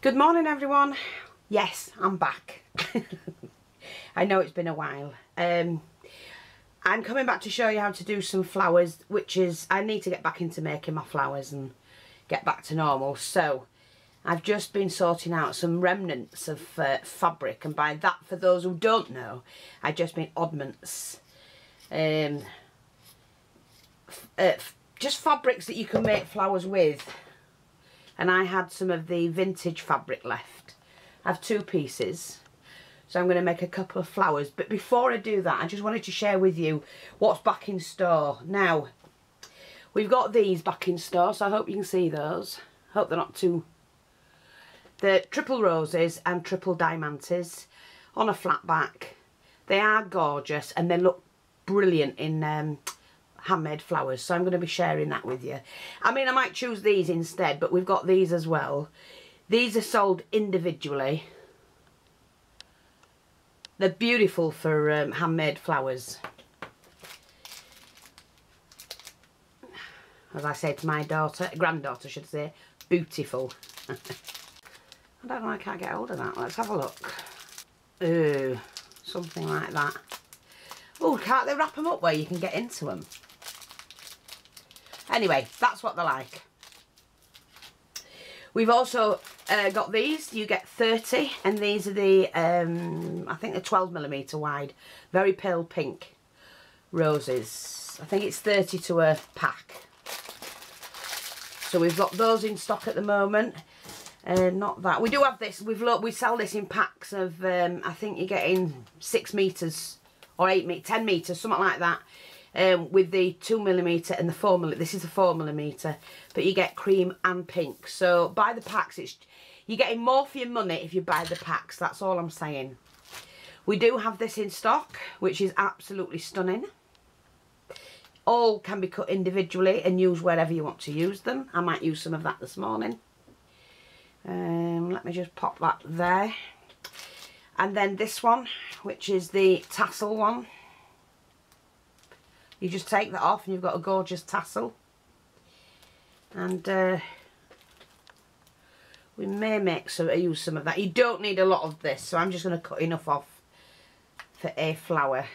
Good morning everyone. Yes, I'm back. I know it's been a while. I'm coming back to show you how to do some flowers, which is, I need to get back into making my flowers and get back to normal. So I've just been sorting out some remnants of fabric, and by that, for those who don't know, I just mean oddments. Just fabrics that you can make flowers with. And I had some of the vintage fabric left. I have 2 pieces, so I'm going to make a couple of flowers. But before I do that, I just wanted to share with you what's back in store. Now, we've got these back in store, so I hope you can see those. Hope they're not too... They're triple roses and triple diamantes on a flat back. They are gorgeous and they look brilliant in handmade flowers, so I'm going to be sharing that with you. I mean, I might choose these instead, but we've got these as well. These are sold individually. They're beautiful for handmade flowers. As I say to my daughter, granddaughter should say, beautiful. I don't know, I can't get hold of that. Let's have a look. Ooh, something like that. Oh, can't they wrap them up where you can get into them? Anyway, that's what they're like. We've also got these. You get 30, and these are the, I think they're 12mm wide. Very pale pink roses. I think it's 30 to a pack. So we've got those in stock at the moment. Not that. We do have this. We sell this in packs of, I think you're getting 6 metres or 8 metres, 10 metres, something like that. With the 2mm and the 4mm. This is the 4mm, but you get cream and pink. So buy the packs. You're getting more for your money if you buy the packs. That's all I'm saying. We do have this in stock, which is absolutely stunning. All can be cut individually and used wherever you want to use them. I might use some of that this morning. Let me just pop that there. And then this one, which is the tassel one. You just take that off and you've got a gorgeous tassel. And we may use some of that. You don't need a lot of this, so I'm just going to cut enough off for a flower.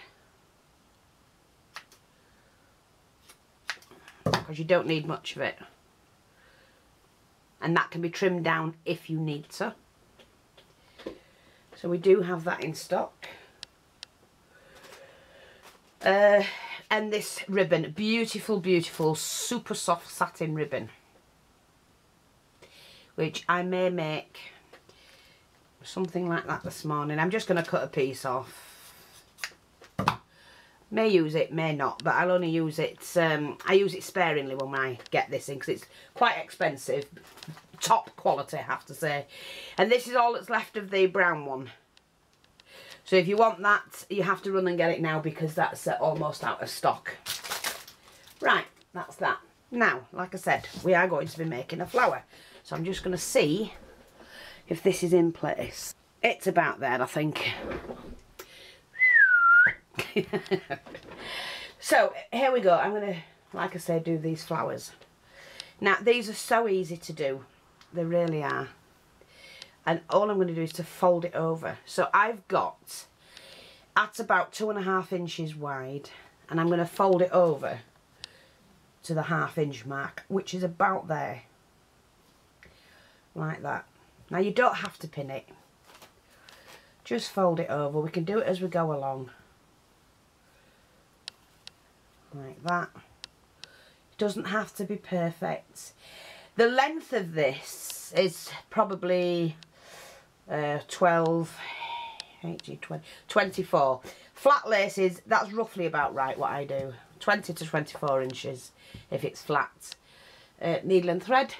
Because you don't need much of it. And that can be trimmed down if you need to. So we do have that in stock. And this ribbon, beautiful, beautiful, super soft satin ribbon, which I may make something like that this morning. I'm just going to cut a piece off. May use it, may not, but I'll only use it, I use it sparingly when I get this in, because it's quite expensive. Top quality, I have to say. And this is all that's left of the brown one. So if you want that, you have to run and get it now, because that's almost out of stock. Right, that's that. Now, like I said, we are going to be making a flower. So I'm just going to see if this is in place. It's about there, I think. So, here we go. I'm going to, like I said, do these flowers. Now, these are so easy to do. They really are. And all I'm going to do is to fold it over. So I've got at about 2.5 inches wide, and I'm going to fold it over to the 1/2 inch mark, which is about there, like that. Now you don't have to pin it, just fold it over. We can do it as we go along, like that. It doesn't have to be perfect. The length of this is probably 12, 18, 20, 24. Flat laces, that's roughly about right what I do. 20 to 24 inches if it's flat. Needle and thread.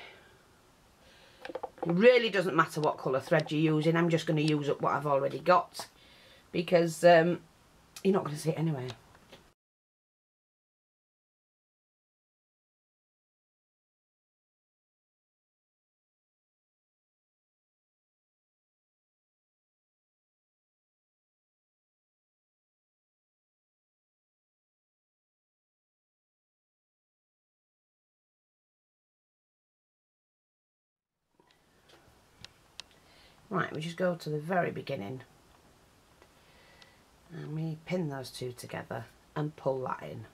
It really doesn't matter what colour thread you're using. I'm just going to use up what I've already got, because you're not going to see it anyway. Right, we just go to the very beginning and we pin those two together and pull that in.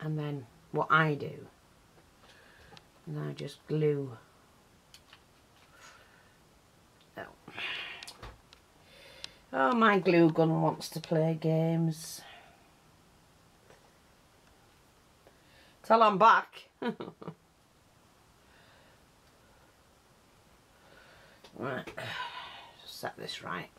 And then what I do is I just glue. Oh, my glue gun wants to play games. Till I'm back. Right, just set this right.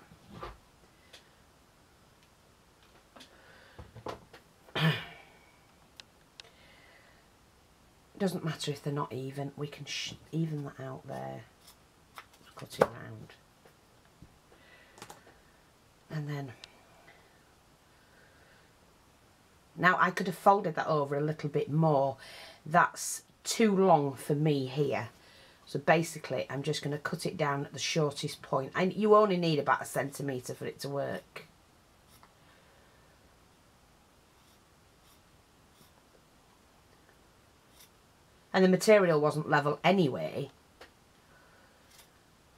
It doesn't matter if they're not even, we can even that out there. Cut it round. And then, now I could have folded that over a little bit more. That's too long for me here. So basically I'm just going to cut it down at the shortest point. And you only need about 1 centimetre for it to work. And the material wasn't level anyway.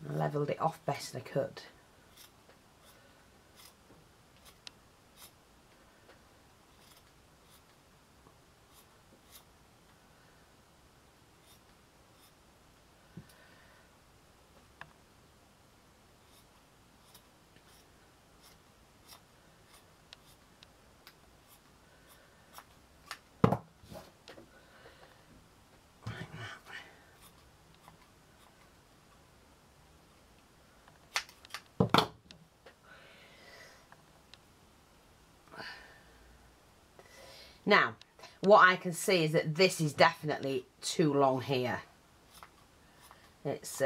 I levelled it off best I could. Now, what I can see is that this is definitely too long here. It's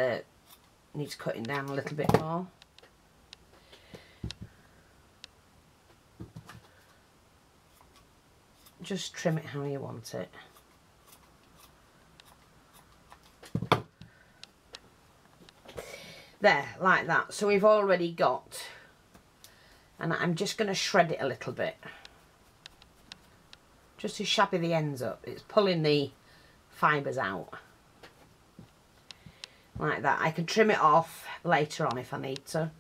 needs cutting down a little bit more. Just trim it how you want it. There, like that. So we've already got, and I'm just going to shred it a little bit. Just to shabby the ends up. It's pulling the fibres out. Like that. I can trim it off later on if I need to.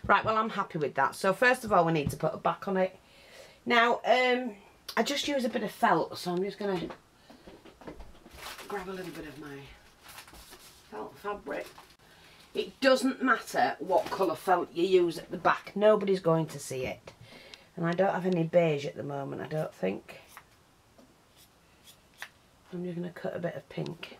Right, well I'm happy with that. So first of all we need to put a back on it. Now, I just use a bit of felt, so I'm just going to grab a little bit of my felt fabric. It doesn't matter what colour felt you use at the back. Nobody's going to see it. And I don't have any beige at the moment, I don't think. I'm just going to cut a bit of pink.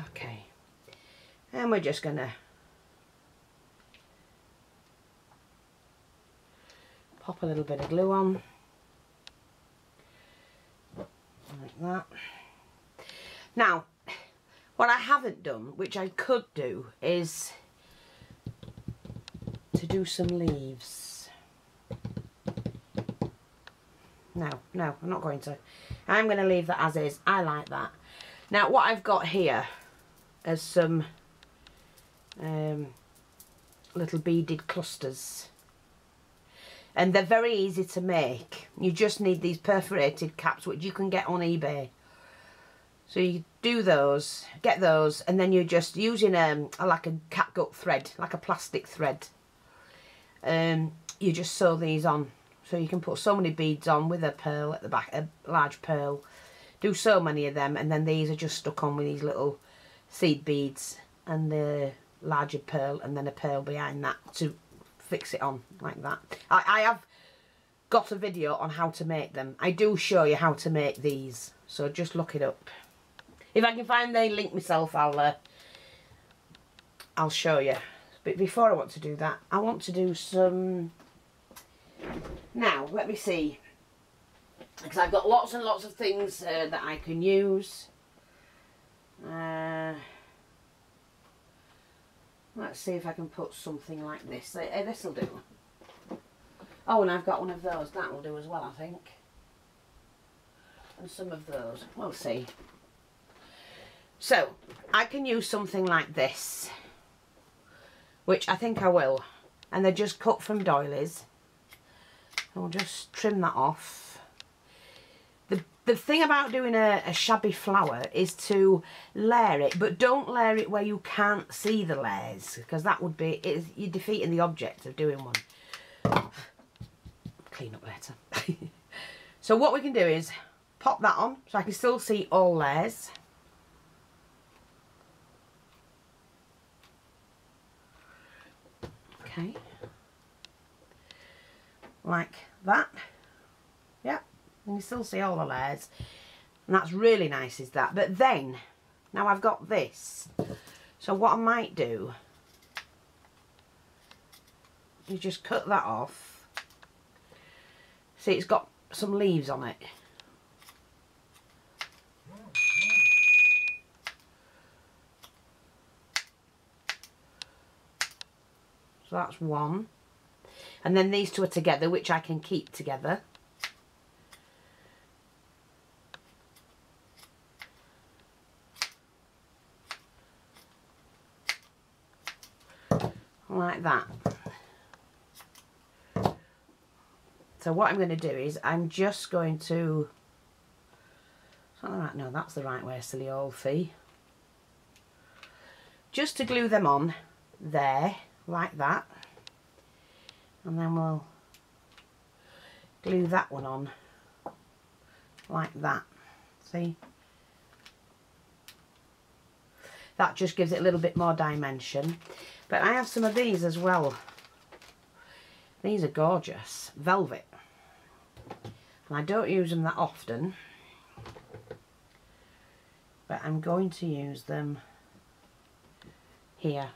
Okay. And we're just going to pop a little bit of glue on, like that. Now, what I haven't done, which I could do, is to do some leaves. No, I'm not going to. I'm going to leave that as is. I like that. Now, what I've got here is some little beaded clusters. And they're very easy to make. You just need these perforated caps, which you can get on eBay. So you do those, get those, and then you're just using like a catgut thread, like a plastic thread. You just sew these on. So you can put so many beads on with a pearl at the back, a large pearl. Do so many of them, and then these are just stuck on with these little seed beads and the larger pearl, and then a pearl behind that to fix it on like that. I have got a video on how to make them. I do show you how to make these, so just look it up. If I can find the link myself, I'll show you, But before I want to do that, I want to do some... Now, let me see. Because I've got lots and lots of things that I can use. Let's see if I can put something like this. This'll do. Oh, and I've got one of those. That will do as well, I think. And some of those. We'll see. So, I can use something like this, which I think I will. And they're just cut from doilies. I'll just trim that off. The thing about doing a shabby flower is to layer it, but don't layer it where you can't see the layers, because that would be, you're defeating the object of doing one. Clean up later. So what we can do is pop that on, so I can still see all layers. Okay. Like that. Yep. And you still see all the layers, and that's really nice, is that. But then now I've got this, so what I might do is just cut that off. See, it's got some leaves on it. So that's one, and then these two are together, which I can keep together. Like that. So what I'm going to do is I'm just going to... No, that's the right way, silly old fee. Just to glue them on there, like that. And then we'll glue that one on like that. See? That just gives it a little bit more dimension. But I have some of these as well. These are gorgeous. Velvet. And I don't use them that often. But I'm going to use them here.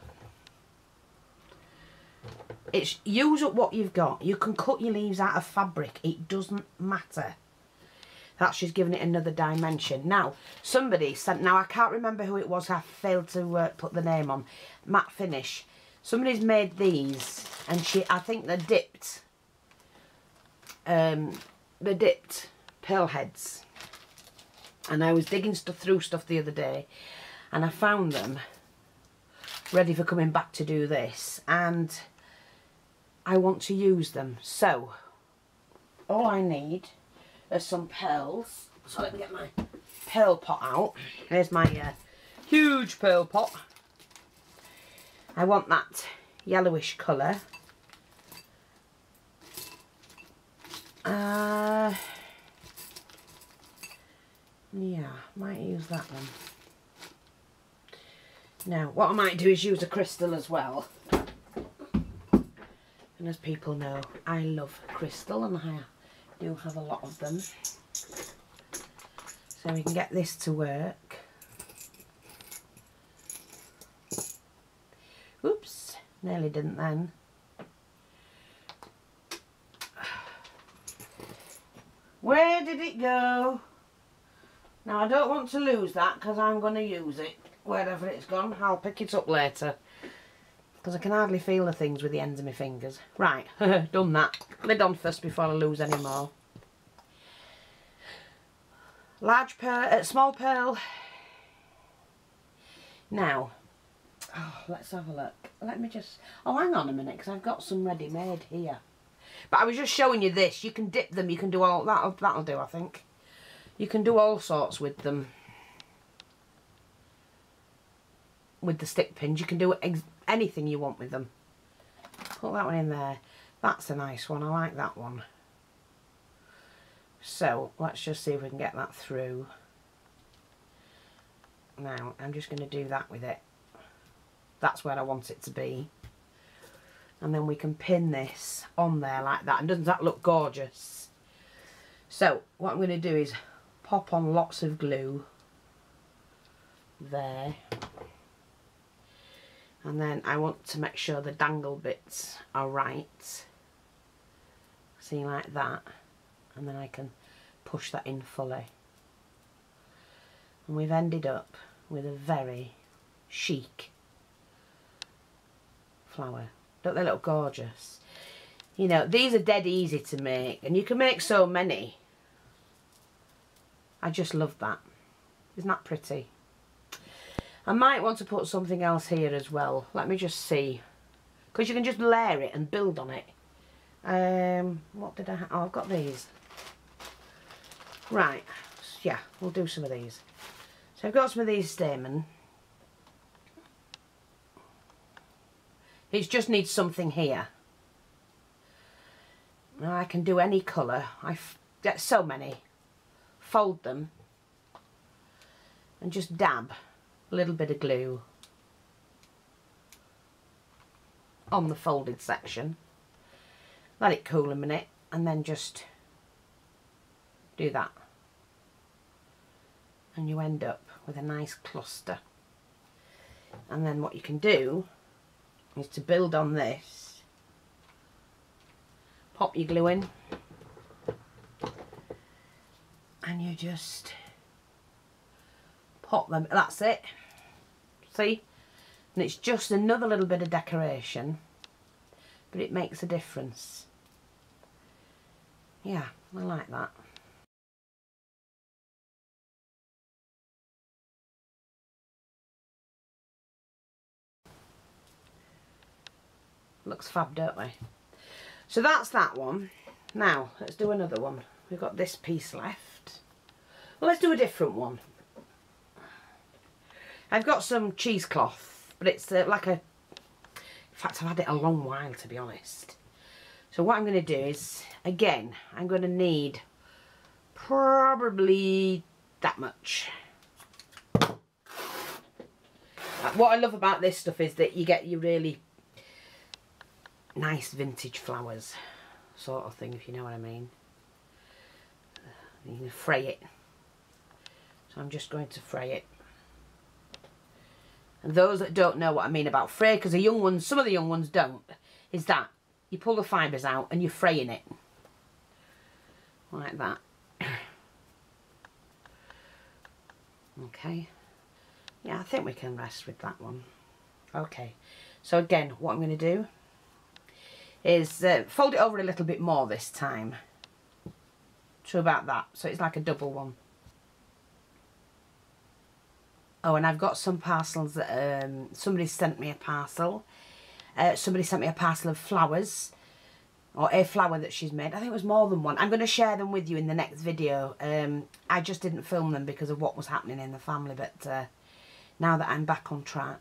It's use up what you've got. You can cut your leaves out of fabric. It doesn't matter. That's just giving it another dimension. Now, somebody sent... Now, I can't remember who it was. I failed to put the name on. Matte Finish. Somebody's made these, and I think they're dipped. They're dipped pearl heads. And I was digging through stuff the other day, and I found them ready for coming back to do this. And I want to use them. So, all I need are some pearls. So let me get my pearl pot out. Here's my huge pearl pot. I want that yellowish colour. Yeah, might use that one. Now, what I might do is use a crystal as well. And as people know, I love crystal, and I do have a lot of them. So we can get this to work. Oops, nearly didn't then. Where did it go? Now I don't want to lose that because I'm going to use it. Wherever it's gone, I'll pick it up later. Because I can hardly feel the things with the ends of my fingers. Right, done that. Lid on first before I lose any more. Large pearl, small pearl. Now, let's have a look. Let me just... Oh, hang on a minute, because I've got some ready-made here. But I was just showing you this. You can dip them. You can do all... That'll do, I think. You can do all sorts with them. With the stick pins. You can do anything you want with them. Put that one in there. That's a nice one. I like that one. So, let's just see if we can get that through. Now, I'm just going to do that with it. That's where I want it to be. And then we can pin this on there like that. And doesn't that look gorgeous? So, what I'm going to do is pop on lots of glue. There. And then I want to make sure the dangle bits are right. See, like that. And then I can push that in fully. And we've ended up with a very chic flower. Don't they look gorgeous? You know, these are dead easy to make, and you can make so many. I just love that. Isn't that pretty? I might want to put something else here as well. Let me just see. Because you can just layer it and build on it. What did I have? Oh, I've got these. Right. Yeah, we'll do some of these. So I've got some of these stamen. It just needs something here. Now I can do any colour. I get so many. Fold them. And just dab a little bit of glue on the folded section. Let it cool a minute and then just do that. And you end up with a nice cluster. And then what you can do is to build on this. Pop your glue in. And you just pop them. That's it. See? And it's just another little bit of decoration. But it makes a difference. Yeah, I like that. Looks fab, don't we? So that's that one. Now, let's do another one. We've got this piece left. Well, let's do a different one. I've got some cheesecloth, but it's like a... In fact, I've had it a long while, to be honest. So what I'm going to do is, again, I'm going to need probably that much. What I love about this stuff is that you get your really nice vintage flowers sort of thing, if you know what I mean. You can fray it. So I'm just going to fray it. And those that don't know what I mean about fray, because the young ones, some of the young ones don't, is that you pull the fibres out and you're fraying it. Like that. Okay. Yeah, I think we can rest with that one. Okay. So again, what I'm going to do is fold it over a little bit more this time. To about that. So it's like a double one. Oh, and I've got some parcels that somebody sent me a parcel. Somebody sent me a parcel of flowers, or a flower that she's made. I think it was more than one. I'm going to share them with you in the next video. I just didn't film them because of what was happening in the family, but now that I'm back on track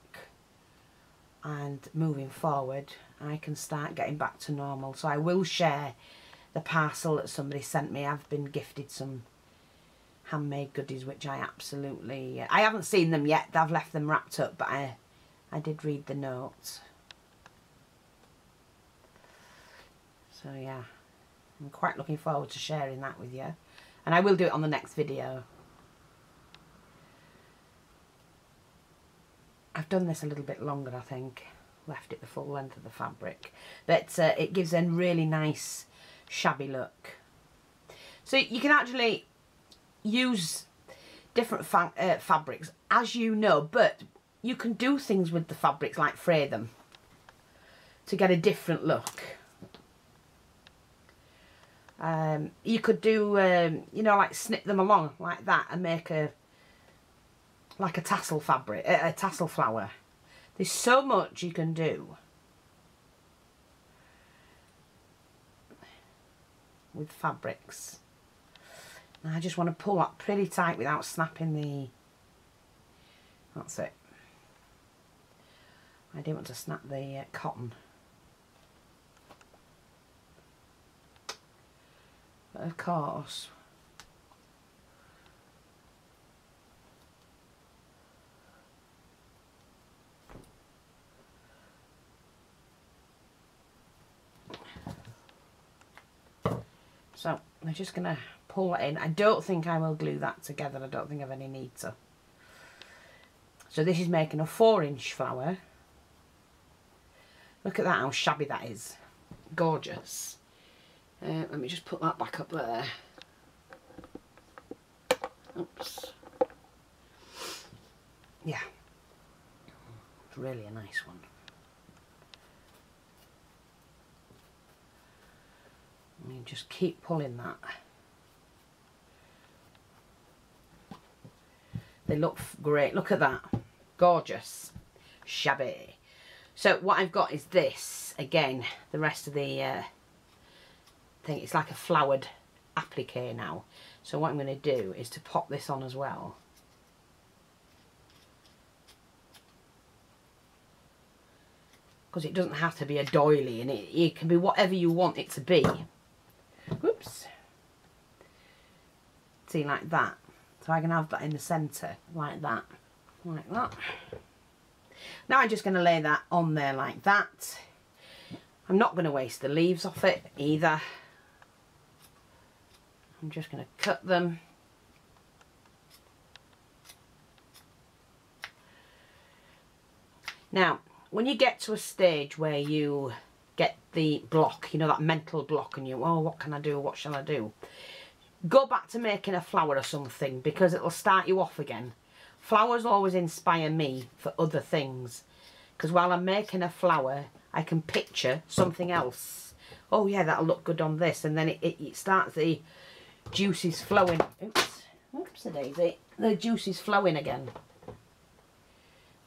and moving forward, I can start getting back to normal. So I will share the parcel that somebody sent me. I've been gifted some handmade goodies, which I absolutely... I haven't seen them yet. I've left them wrapped up, but I did read the notes. So yeah, I'm quite looking forward to sharing that with you. And I will do it on the next video. I've done this a little bit longer, I think. Left it the full length of the fabric. But it gives a really nice shabby look. So you can actually use different fabrics, as you know, but you can do things with the fabrics like fray them to get a different look. You could do, you know, like snip them along like that and make like a tassel fabric, a tassel flower. There's so much you can do with fabrics. And I just want to pull that pretty tight without snapping the... That's it. I do want to snap the cotton. But of course, so I'm just going to pull it in. I don't think I will glue that together. I don't think I've any need to. So this is making a 4-inch flower. Look at that, how shabby that is. Gorgeous. Let me just put that back up there. Oops. Yeah. It's really a nice one. And you just keep pulling that. They look great. Look at that. Gorgeous. Shabby. So what I've got is this. Again, the rest of the thing. It's like a flowered applique now. So what I'm going to do is to pop this on as well. Because it doesn't have to be a doily, and it can be whatever you want it to be. Whoops. See, like that. So I can have that in the centre, like that. Like that. Now I'm just going to lay that on there like that. I'm not going to waste the leaves off it either. I'm just going to cut them. Now, when you get to a stage where you get the block, you know, that mental block, and you, oh, what can I do? What shall I do? Go back to making a flower or something, because it'll start you off again. Flowers always inspire me for other things, because while I'm making a flower, I can picture something else. Oh yeah, that'll look good on this, and then it starts the juices flowing. Oops, oopsie-daisy. The juices flowing again.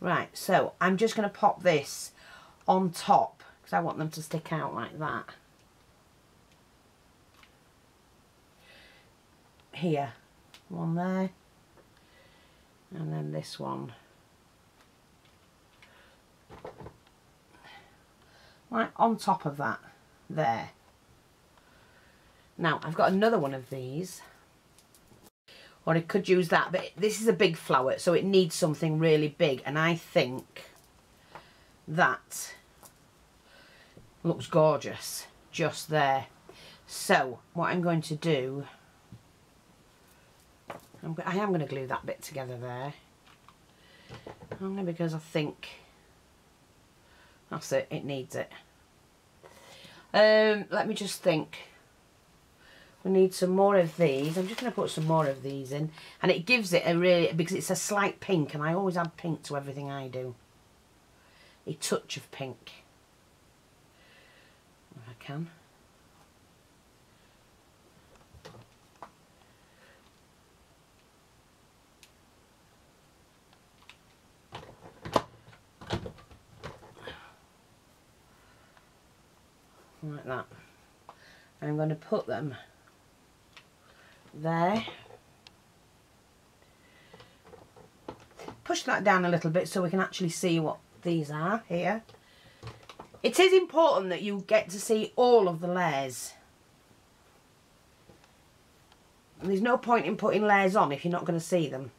Right, so I'm just going to pop this on top, because I want them to stick out like that. Here, one there, and then this one. Right on top of that, there. Now, I've got another one of these, or I could use that, but this is a big flower, so it needs something really big, and I think that looks gorgeous just there. So, what I'm going to do, I am going to glue that bit together there, only because I think that's it, it needs it. Let me just think. We need some more of these. I'm just going to put some more of these in, and it gives it a really, because it's a slight pink, and I always add pink to everything I do. A touch of pink, if I can. Like that. I'm going to put them there. Push that down a little bit so we can actually see what these are here. It is important that you get to see all of the layers. And there's no point in putting layers on if you're not going to see them.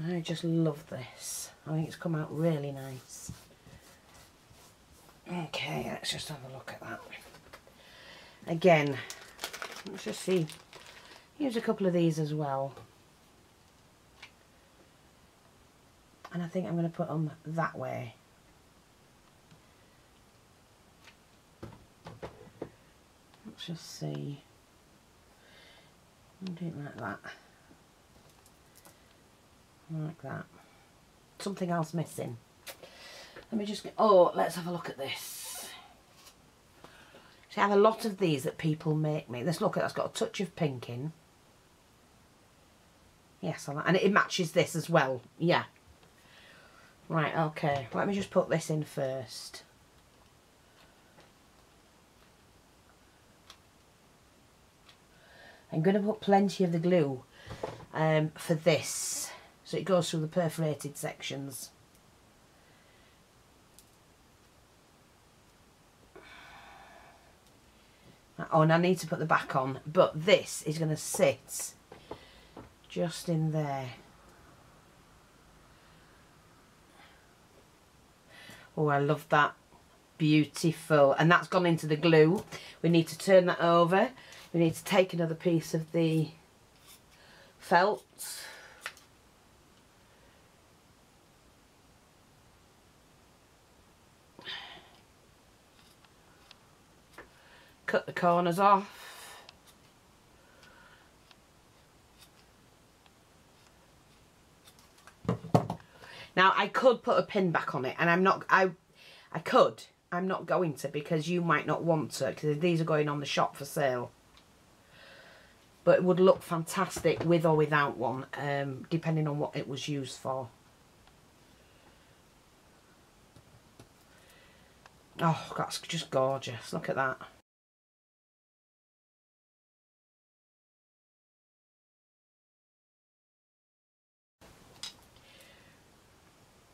I just love this. I think it's come out really nice. Okay, let's just have a look at that. Again, let's just see. Use a couple of these as well. And I think I'm going to put them that way. Let's just see. I'll do it like that. Like that. Something else missing. Let me just get, oh, let's have a look at this. See, I have a lot of these that people make me. Let's look at, that's got a touch of pink in. Yes, I like, and it matches this as well. Yeah. Right, okay. Let me just put this in first. I'm going to put plenty of the glue for this, so it goes through the perforated sections. Oh, and I need to put the back on, but this is going to sit just in there. Oh, I love that. Beautiful. And that's gone into the glue. We need to turn that over. We need to take another piece of the felt. cut the corners off. Now I could put a pin back on it, and I'm not going to, because you might not want to, because these are going on the shop for sale. But it would look fantastic with or without one, depending on what it was used for. Oh, that's just gorgeous. Look at that.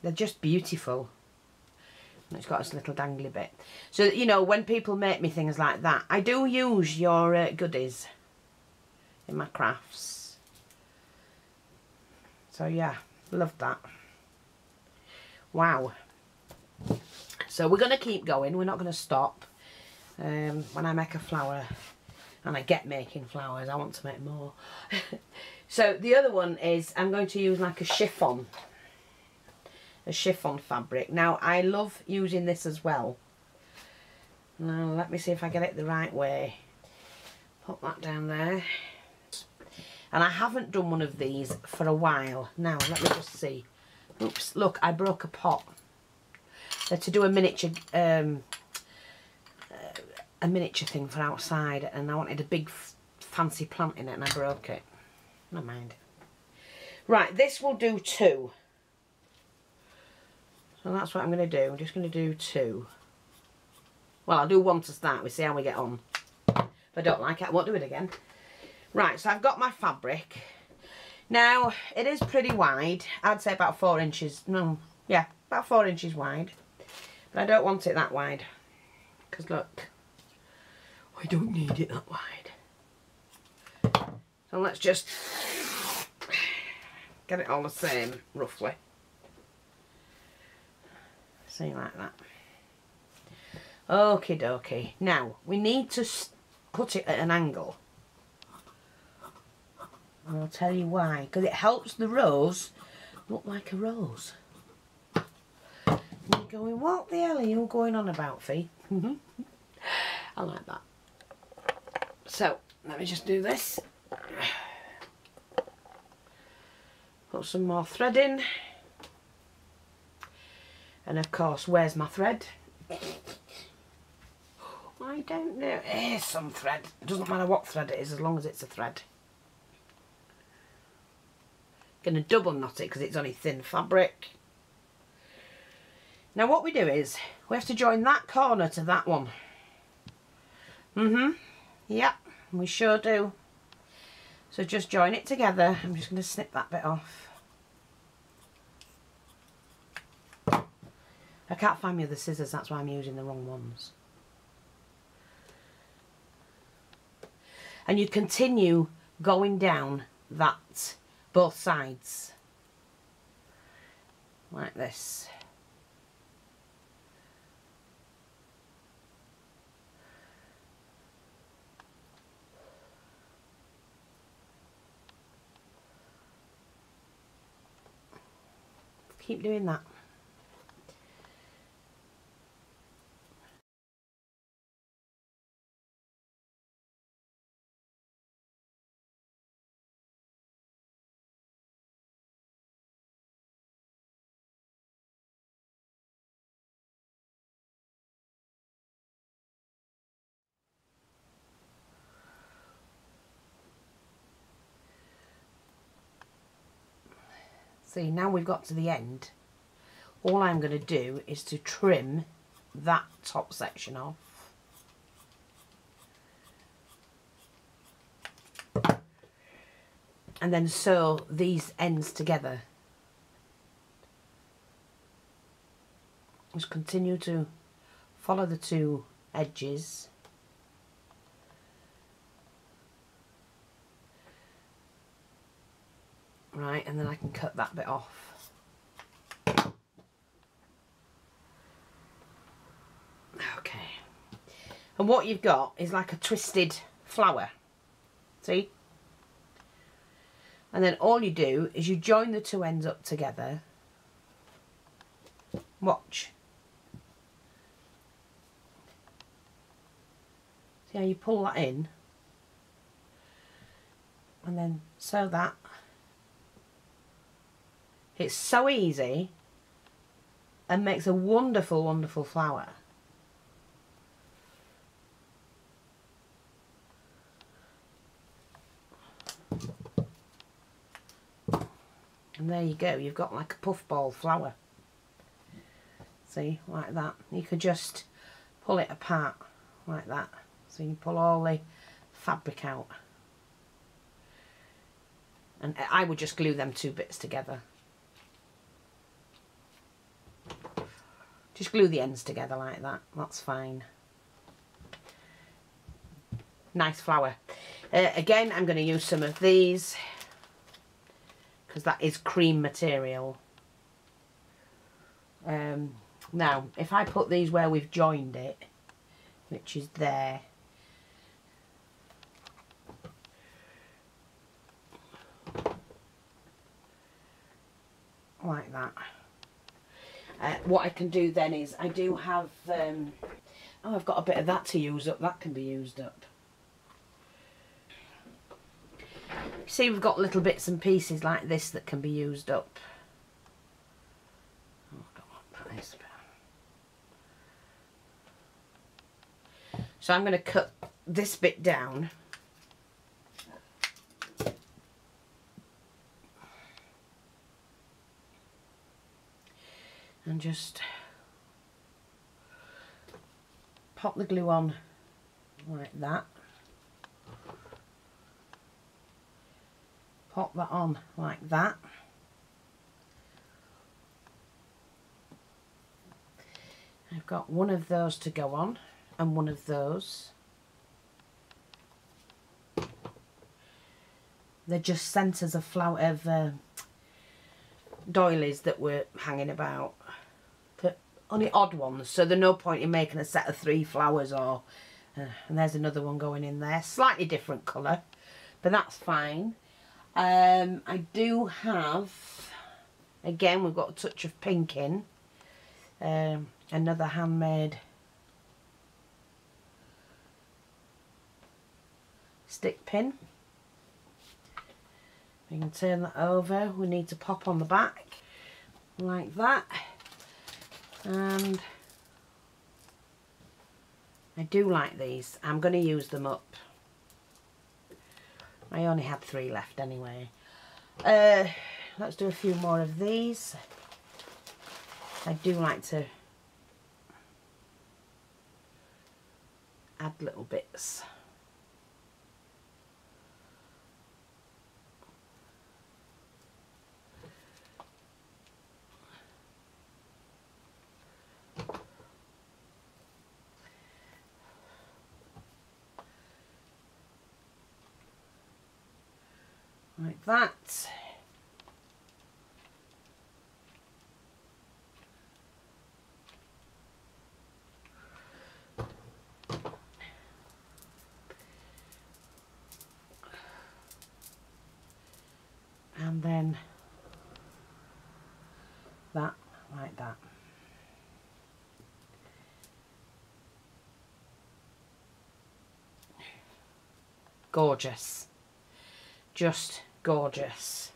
They're just beautiful. It's got this little dangly bit. So, you know, when people make me things like that, I do use your goodies in my crafts. So, yeah, love that. Wow. So, we're going to keep going. We're not going to stop. When I make a flower, and I get making flowers, I want to make more. So, the other one is I'm going to use like a chiffon fabric. Now I love using this as well. Now let me see if I get it the right way. Put that down there. And I haven't done one of these for a while. Now let me just see. Oops, look, I broke a pot. To do a miniature thing for outside, and I wanted a big fancy plant in it, and I broke it. Never mind. Right, this will do 2. So that's what I'm going to do. I'm just going to do 2. Well, I'll do 1 to start with, see how we get on. If I don't like it, I won't do it again. Right, so I've got my fabric. Now, it is pretty wide. I'd say about 4 inches. No, yeah, about 4 inches wide. But I don't want it that wide. Because look, I don't need it that wide. So let's just get it all the same, roughly. See, like that. Okie dokie. Now, we need to put it at an angle. And I'll tell you why. Because it helps the rose look like a rose. And you're going, what the hell are you going on about, Fee? I like that. So, let me just do this. Put some more thread in. And of course, where's my thread? I don't know. Here's some thread. It doesn't matter what thread it is, as long as it's a thread. Gonna double knot it because it's only thin fabric. Now what we do is, we have to join that corner to that one. Yep, we sure do. So just join it together. I'm just gonna snip that bit off. I can't find my other scissors, that's why I'm using the wrong ones. And you continue going down that, both sides. Like this. Keep doing that. See, now we've got to the end. All I'm going to do is to trim that top section off. And then sew these ends together. Just continue to follow the 2 edges. Right, and then I can cut that bit off. Okay. And what you've got is like a twisted flower. See? And then all you do is you join the 2 ends up together. Watch. See See how you pull that in, and then sew that. It's so easy and makes a wonderful, wonderful flower. And there you go, you've got like a puffball flower. See, like that. You could just pull it apart like that. So you pull all the fabric out. And I would just glue them two bits together. Just glue the ends together like that. That's fine. Nice flower. Again, I'm going to use some of these, because that is cream material. Now, if I put these where we've joined it, which is there, like that. What I can do then is, I do have, oh, I've got a bit of that to use up. That can be used up. See, we've got little bits and pieces like this that can be used up. Oh, I don't want to put this bit. So I'm going to cut this bit down. And just pop the glue on like that. Pop that on like that. I've got one of those to go on and one of those. They're just centres of flower of doilies that were hanging about. But only odd ones, so there's no point in making a set of 3 flowers or and there's another one going in there, slightly different colour, but that's fine. I do have, again, we've got a touch of pink in, another handmade stick pin. We can turn that over. We need to pop on the back like that, and I do like these. I'm going to use them up. I only had 3 left anyway. Let's do a few more of these. I do like to add little bits. Like that. And then that, like that. Gorgeous. Just gorgeous.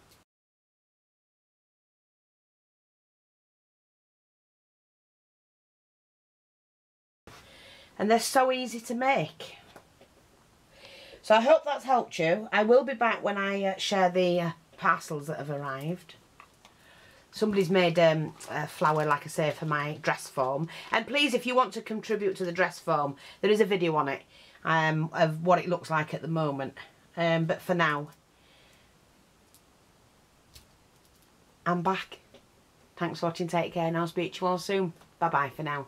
And they're so easy to make. So I hope that's helped you. I will be back when I share the parcels that have arrived. Somebody's made a flower, like I say, for my dress form. And please, if you want to contribute to the dress form, there is a video on it of what it looks like at the moment. But for now, I'm back. Thanks for watching. Take care, and I'll speak to you all soon. Bye bye for now.